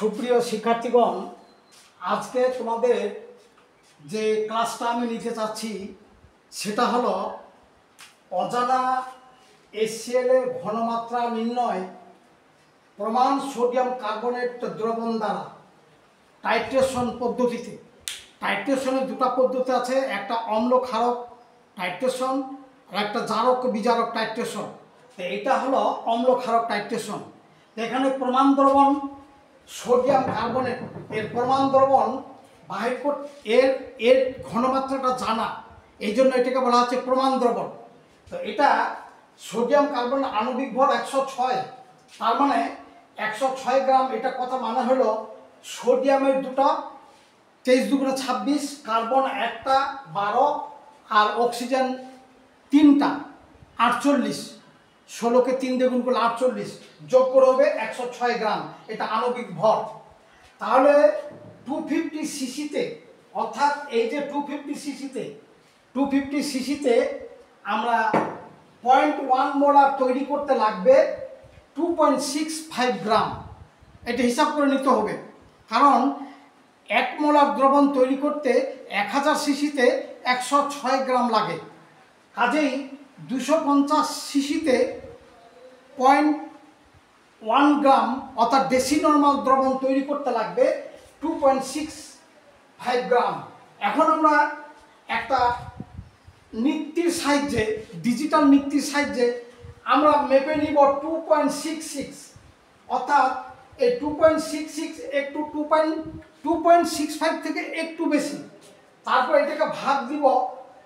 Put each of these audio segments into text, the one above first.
সুপ্রিয় শিক্ষার্থীগণ, আজকে তোমাদের যে ক্লাসটা আমি নিতে চাচ্ছি সেটা হলো অজানা HCl এর ঘনমাত্রা নির্ণয় প্রমাণ সোডিয়াম কার্বনেট দ্রবণ দ্বারা টাইট্রেশন পদ্ধতিতে। টাইট্রেশনের দুটো পদ্ধতি আছে, একটা অম্ল ক্ষারক টাইট্রেশন আর একটা জারক বিজারক টাইট্রেশন। তো এটা হলো অম্ল ক্ষারক টাইট্রেশন। এখানে প্রমাণ দ্রবণ সোডিয়াম কার্বনেট এর প্রমাণ দ্রবণ বাহির এর ঘনমাত্রাটা জানা, এই জন্য এটাকে বলা হচ্ছে প্রমাণ দ্রবণ। তো এটা সোডিয়াম কার্বন আণবিক ভর 106, তার মানে 106 গ্রাম। এটা কথা মানে হলো সোডিয়ামের দুটো 23 দুগুণে 26, কার্বন একটা 12 আর অক্সিজেন তিনটা 48, 16কে 3 দিয়ে গুণ করলে 48, যোগ করে হবে 106 গ্রাম। এটা আণবিক ভর। তাহলে 250 সিসিতে, অর্থাৎ এই যে 250 সিসিতে আমরা 0.1 মোলার তৈরি করতে লাগবে 2.65 গ্রাম। এটা হিসাব করে নিতে হবে, কারণ 1 মোলার দ্রবণ তৈরি করতে 1000 সিসিতে 106 গ্রাম লাগে। কাজেই 250 সিসিতে 0.1 গ্রাম অর্থাৎ ডেসি নর্মাল দ্রবণ তৈরি করতে লাগবে 2.65 গ্রাম। এখন আমরা একটা নিক্তির সাহায্যে, ডিজিটাল নিক্তির সাহায্যে আমরা মেপে নিব 2.66, অর্থাৎ এই 2.66 একটু 2.65 থেকে একটু বেশি। তারপর এটাকে ভাগ দিব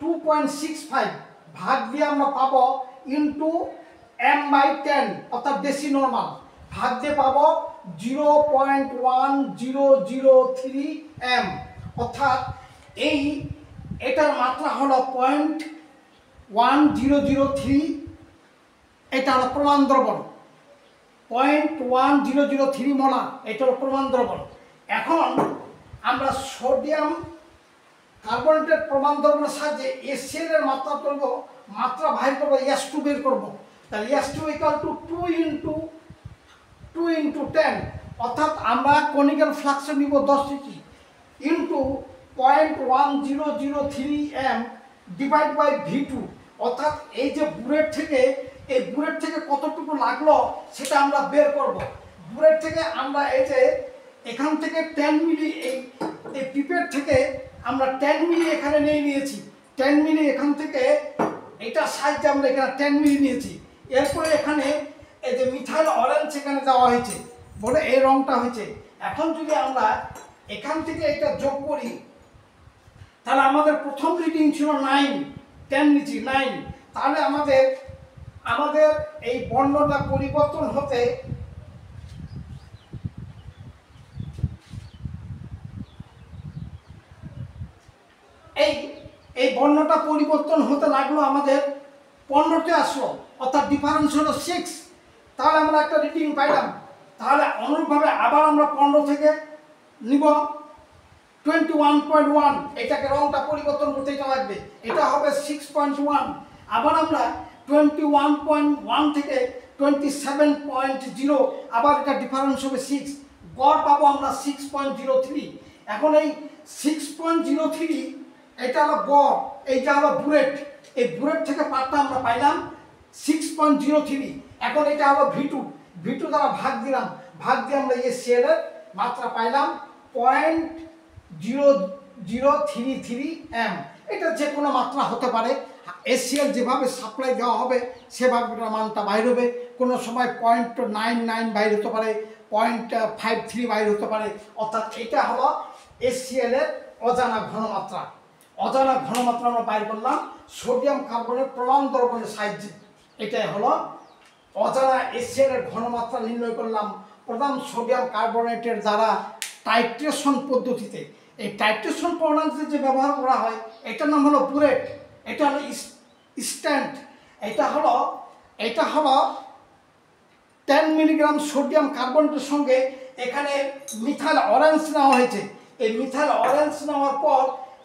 2.65, ভাগ দিয়ে আমরা পাবো ইন্টু m/10, অর্থাৎ ডেসি নর্মাল, ভাগ দিয়ে পাবো 0.1003 m, অর্থাৎ এটার মাত্রা হলো 0.1003। এটা হলো প্রমাণ দ্রবণ 0.1003 মোলার, এটা হলো প্রমাণ দ্রবণ। এখন আমরা সোডিয়াম কার্বনেটের প্রমাণ দ্রবণের সাহায্যে HCl এর মাত্রা বাহির করবো, S2 বের করবো। তাহলে S2 = 2 × 10, অর্থাৎ আমরা কনিক্যাল ফ্লাক্স নিব 10 cc into 0.1003 m divide by V2, অর্থাৎ এই যে বুলেট থেকে কতটুকু লাগলো সেটা আমরা বের করব। বুলেট থেকে আমরা এই যে এখান থেকে 10 মিলি, এই পিপেট থেকে আমরা 10 মিলি এখানে নিয়েছি, 10 মিলি এখান থেকে এটা সাইজে আমরা এখানে 10 মিলি নিয়েছি। এরপরে এখানে এই যে মিথাইল অরেঞ্জ এখানে দেওয়া হয়েছে বলে এই রংটা হয়েছে। এখন যদি আমরা এখান থেকে এটা যোগ করি, তাহলে আমাদের প্রথম রিডিং ছিল 9, 10 নিচ্ছি 9। তাহলে আমাদের এই বর্ণটা পরিবর্তন হতে এই বর্ণটা পরিবর্তন হতে লাগলো, আমাদের 15তে আসলো, অর্থাৎ ডিফারেন্স হলো 6। তাহলে আমরা একটা রিডিং পাইলাম। তাহলে অনুরূপভাবে আবার আমরা 15 থেকে নিব 21.1, এটাকে রংটা পরিবর্তন করতে এটা লাগবে, এটা হবে 6.1। আবার আমরা 21.1 থেকে 27.0, আবার এটা ডিফারেন্স হবে 6, গড় পাবো আমরা 6.03। এখন এই 6.03 এটা হলো গড়, এইটা হলো বুলেট। এই বুলেট থেকে পার্টটা আমরা পাইলাম 6.03। এখন এটা হলো V2 দ্বারা ভাগ দিলাম, ভাগ দিয়ে আমরা HCl এর মাত্রা পাইলাম 0.0033 m। এটা যে কোনো মাত্রা হতে পারে, HCl যেভাবে সাপ্লাই দেওয়া হবে সেভাবে মানটা বাইর হবে। কোনো সময় 0.99 বাইর হতে পারে, 0.53 বাইর হতে পারে। অর্থাৎ এটা হলো HCl এর অজানা ঘনমাত্রা। অজানা ঘনমাত্রা আমরা বাইর করলাম সোডিয়াম কার্বনের প্রমাণ দ্রবণের সাহায্যে। এটাই হলো অজানা HCl এর ঘনমাত্রা নির্ণয় করলাম প্রধান সোডিয়াম কার্বনেটের দ্বারা টাইট্রেশন পদ্ধতিতে। এই টাইট্রেশন পদ্ধতিতে যে ব্যবহার করা হয় এটার নাম হলো বুলেট, এটা হলো স্ট্যান্ড। এটা হলো 10 মিলিগ্রাম সোডিয়াম কার্বনেটের সঙ্গে এখানে মিথাইল অরেঞ্জ নেওয়া হয়েছে। এই মিথাইল অরেঞ্জ নেওয়ার পর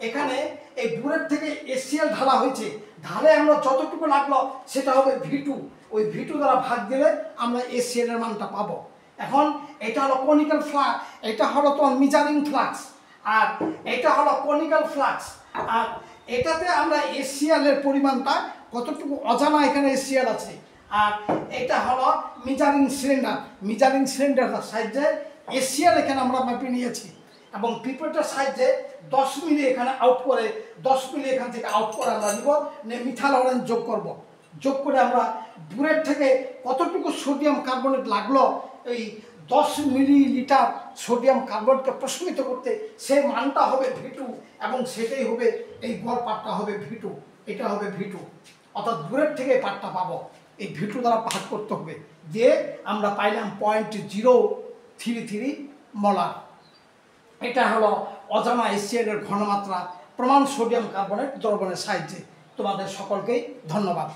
এখানে এই বুলেট থেকে HCl ঢালা হয়েছে, ঢালে আমরা যতটুকু লাগলো সেটা হবে V2। ওই V2 দ্বারা ভাগ দিলে আমরা HCl এর মানটা পাবো। এখন এটা হলো কনিক্যাল ফ্লাক্স, এটা হলো তোমার মেজারিং ফ্লাক্স, আর এটা হলো কনিক্যাল ফ্লাক্স। আর এটাতে আমরা HCl এর পরিমাণটা কতটুকু অজানা এখানে HCl আছে। আর এটা হলো মেজারিং সিলিন্ডার, মেজারিং সিলিন্ডারের সাহায্যে HCl এখানে আমরা মাপে নিয়েছি, এবং পিপেটের সাহায্যে 10 মিলি এখানে আউট করে 10 মিলি এখান থেকে আউট করে আমরা নিব, মিথাইল অরেঞ্জ যোগ করব। যোগ করে আমরা দূরের থেকে কতটুকু সোডিয়াম কার্বনেট লাগলো এই 10 মিলিলিটার সোডিয়াম কার্বনেটকে প্রশমিত করতে, সেই মানটা হবে V2, এবং সেটাই হবে এই গড় পাঠটা হবে V2, এটা হবে V2, অর্থাৎ দূরের থেকে পাঠটা পাবো এই V2 দ্বারা ভাগ করতে হবে, দিয়ে আমরা পাইলাম 0.033 মোলার। এটা হলো অজানা HCl এর ঘনমাত্রা প্রমাণ সোডিয়াম কার্বনেট দ্রবণের সাহায্যে। তোমাদের সকলকেই ধন্যবাদ।